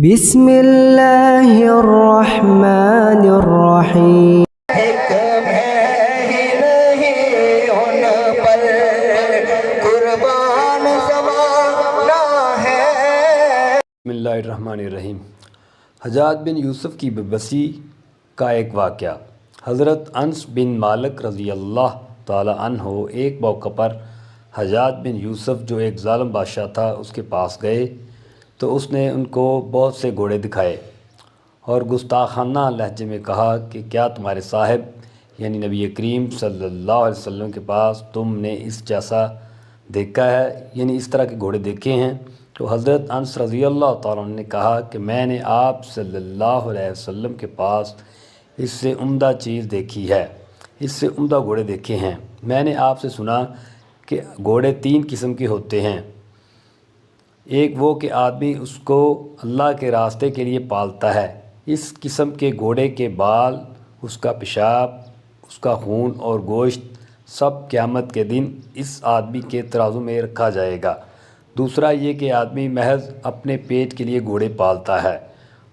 بسم اللہ الرحمن الرحیم۔ ایک میں ہی نہیں ان پر قربان زمانہ ہے۔ بسم اللہ الرحمن الرحیم۔ حجاج بن یوسف کی بے بسی کا ایک واقعہ۔ حضرت انس بن مالک رضی اللہ تعالی عنہ ایک موقع پر حجاج بن یوسف جو ایک ظالم بادشاہ تھا اس کے پاس گئے تو اس نے ان کو بہت سے گھوڑے دکھائے اور گستاخانہ لہجے میں کہا کہ کیا تمہارے صاحب یعنی نبی کریم صلی اللہ علیہ وسلم کے پاس تم نے اس جیسا دیکھا ہے، یعنی اس طرح کے گھوڑے دیکھے ہیں؟ تو حضرت انس رضی اللہ تعالیٰ عنہ نے کہا کہ میں نے آپ صلی اللہ علیہ وسلم کے پاس اس سے عمدہ چیز دیکھی ہے، اس سے عمدہ گھوڑے دیکھے ہیں۔ میں نے آپ سے سنا کہ گھوڑے 3 قسم کے ہوتے ہیں۔ ایک وہ کہ آدمی اس کو اللہ کے راستے کے لیے پالتا ہے، اس قسم کے گھوڑے کے بال، اس کا پیشاب، اس کا خون اور گوشت سب قیامت کے دن اس آدمی کے ترازو میں رکھا جائے گا۔ دوسرا یہ کہ آدمی محض اپنے پیٹ کے لیے گھوڑے پالتا ہے،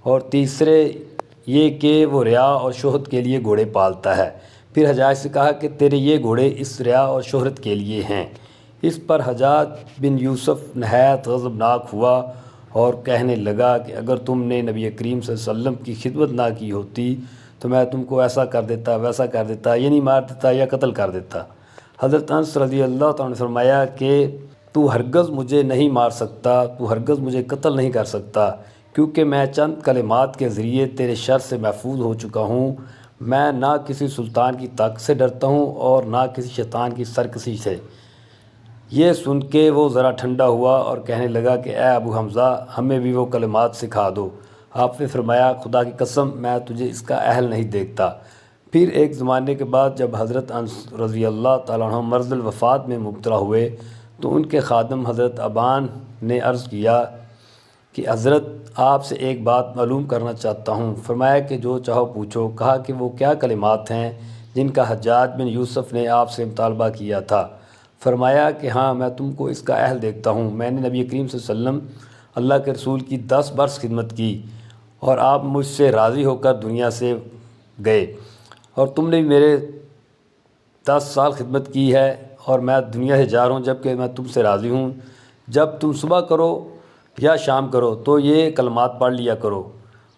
اور تیسرے یہ کہ وہ ریا اور شہرت کے لیے گھوڑے پالتا ہے۔ پھر حجاج سے کہا کہ تیرے یہ گھوڑے اس ریا اور شہرت کے لیے ہیں۔ اس پر حجاج بن یوسف نہایت غضبناک ہوا اور کہنے لگا کہ اگر تم نے نبی کریم صلی اللہ علیہ وسلم کی خدمت نہ کی ہوتی تو میں تم کو ایسا کر دیتا، ویسا کر دیتا، یعنی مار دیتا یا قتل کر دیتا۔ حضرت انس رضی اللہ تعالیٰ نے فرمایا کہ تو ہرگز مجھے نہیں مار سکتا، تو ہرگز مجھے قتل نہیں کر سکتا، کیونکہ میں چند کلمات کے ذریعے تیرے شر سے محفوظ ہو چکا ہوں۔ میں نہ کسی سلطان کی طاقت سے ڈرتا ہوں اور نہ کسی شیطان کی سرکشی سے۔ یہ سن کے وہ ذرا ٹھنڈا ہوا اور کہنے لگا کہ اے ابو حمزہ، ہمیں بھی وہ کلمات سکھا دو۔ آپ نے فرمایا خدا کی قسم میں تجھے اس کا اہل نہیں دیکھتا۔ پھر ایک زمانے کے بعد جب حضرت انس رضی اللہ تعالیٰ عنہ مرض الوفات میں مبتلا ہوئے تو ان کے خادم حضرت ابان نے عرض کیا کہ حضرت آپ سے ایک بات معلوم کرنا چاہتا ہوں۔ فرمایا کہ جو چاہو پوچھو۔ کہا کہ وہ کیا کلمات ہیں جن کا حجاج بن یوسف نے آپ سے مطالبہ کیا تھا؟ فرمایا کہ ہاں، میں تم کو اس کا اہل دیکھتا ہوں۔ میں نے نبی کریم صلی اللہ علیہ وسلم اللہ کے رسول کی 10 برس خدمت کی اور آپ مجھ سے راضی ہو کر دنیا سے گئے، اور تم نے بھی میرے 10 سال خدمت کی ہے اور میں دنیا سے جا رہا ہوں جب کہ میں تم سے راضی ہوں۔ جب تم صبح کرو یا شام کرو تو یہ کلمات پڑھ لیا کرو: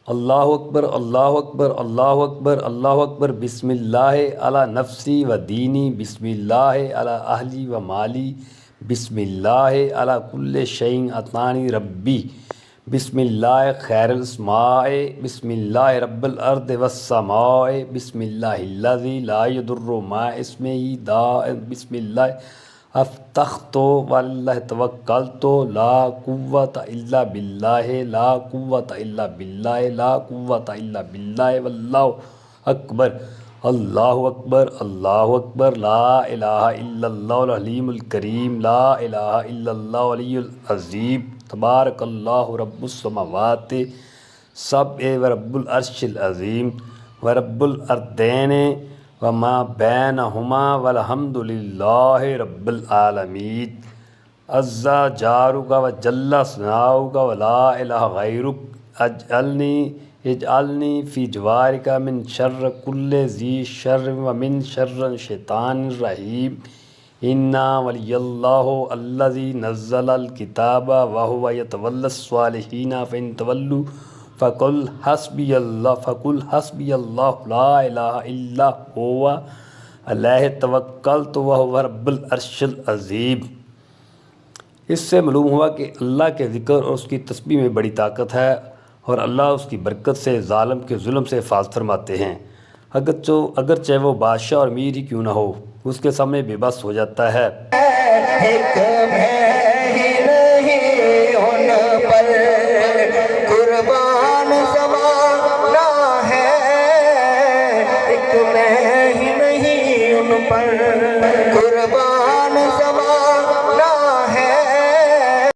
اللہ اکبر، اللہ اکبر، اللہ اکبر، اللہ اکبر، بسم اللہ علی نفسی و دینی، بسم اللہ علی اہلی و مالی، بسم اللہ علی کل شیء اعطانی ربی، بسم اللہ خیر الاسماء، بسم اللہ رب الارض والسماء، بسم اللہ الذی لا یضر مع اسمہ داء، بسم اللہ افتخت واللہ توکلت، لا قوت الا باللہ، لا قوت الا باللہ، لا قوت الا باللہ، واللہ اکبر، اللہ اکبر، اللہ اکبر، لا الہ الا اللہ العلیم الکریم، لا الہ الا اللہ العلی العظیم، تبارک اللہ رب السماوات سبع و رب العرش العظیم و رب الارضین وما بینہما والحمد للہ رب العالمین، عز جارک و جل ثناؤک ولا الہ غیرک، اجعلنی فی جوارک من شر کل ذی شر ومن شر الشیطان الرجیم، انا ولی اللہ الذی نزل الکتاب وہو یتولی الصالحین فإن تولوا فقل حسبی اللہ لا الہ الا هو علیہ توکلت وہو رب العرش العظیم۔ اس سے معلوم ہوا کہ اللہ کے ذکر اور اس کی تسبیح میں بڑی طاقت ہے، اور اللہ اس کی برکت سے ظالم کے ظلم سے حفاظت فرماتے ہیں۔ اگرچہ وہ بادشاہ اور امیر ہی کیوں نہ ہو، اس کے سامنے بے بس ہو جاتا ہے۔ ایک میں